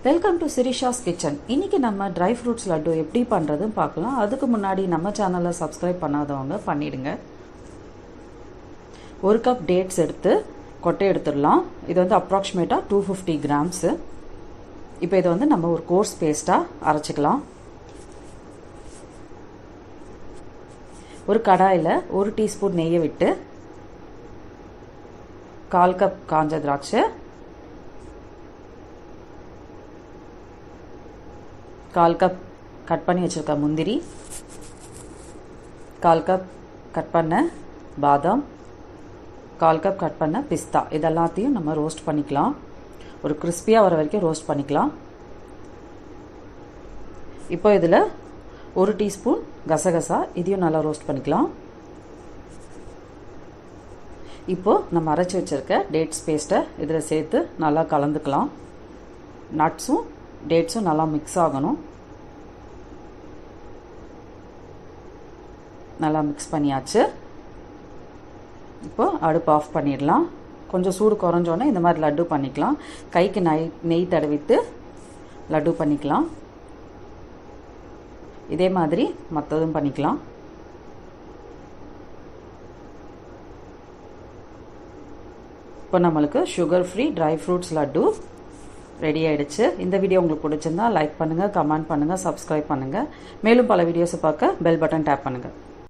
Welcome to Sirisha's kitchen. இன்னைக்கு நம்ம dry fruits laddu எப்படி பண்ணுறதுன்னு பார்க்கலாம். அதுக்கு முன்னாடி நம்ம சேனலை சப்ஸ்கிரைப் பண்ணாதவங்க பண்ணிடுங்க. ஒரு கப் டேட்ஸ் எடுத்து கொட்டை எடுத்துடலாம். இது வந்து அப்ராக்சிமேட்டாக 250 கிராம்ஸு. இப்போ இதை வந்து நம்ம ஒரு கோர்ஸ் பேஸ்ட்டாக அரைச்சிக்கலாம். ஒரு கடாயில் 1 டீஸ்பூன் நெய்யை விட்டு 1/4 கப் காஞ்ச திராட்சை, 1/4 கப் கட் பண்ணி வச்சுருக்க முந்திரி, 1/4 கப் கட் பண்ண பாதாம், 1/4 கப் கட் பண்ண பிஸ்தா, இதெல்லாத்தையும் நம்ம ரோஸ்ட் பண்ணிக்கலாம். ஒரு கிறிஸ்பியாக வர வரைக்கும் ரோஸ்ட் பண்ணிக்கலாம். இப்போ இதில் 1 டீஸ்பூன் கசகசா, இதையும் நல்லா ரோஸ்ட் பண்ணிக்கலாம். இப்போது நம்ம அரைச்சி வச்சுருக்க டேட்ஸ் பேஸ்ட்டை இதில் சேர்த்து நல்லா கலந்துக்கலாம். நட்ஸும் டேட்ஸும் நல்லா மிக்ஸ் ஆகணும். நல்லா மிக்ஸ் பண்ணியாச்சு. இப்போ அடுப்பு ஆஃப் பண்ணிடலாம். கொஞ்சம் சூடு குறைஞ்சோன்னே இந்த மாதிரி லட்டு பண்ணிக்கலாம். கைக்கு நெய் தடவிட்டு லட்டு பண்ணிக்கலாம். இதே மாதிரி மற்றதும் பண்ணிக்கலாம். இப்போ நம்மளுக்கு sugar free dry fruits laddu ready ஆயிடுச்சு. இந்த வீடியோ உங்களுக்கு பிடிச்சிருந்தா லைக் பண்ணுங்கள், கமெண்ட் பண்ணுங்கள், சப்ஸ்கிரைப் பண்ணுங்கள். மேலும் பல வீடியோஸை பார்க்க பெல் பட்டன் டேப் பண்ணுங்கள்.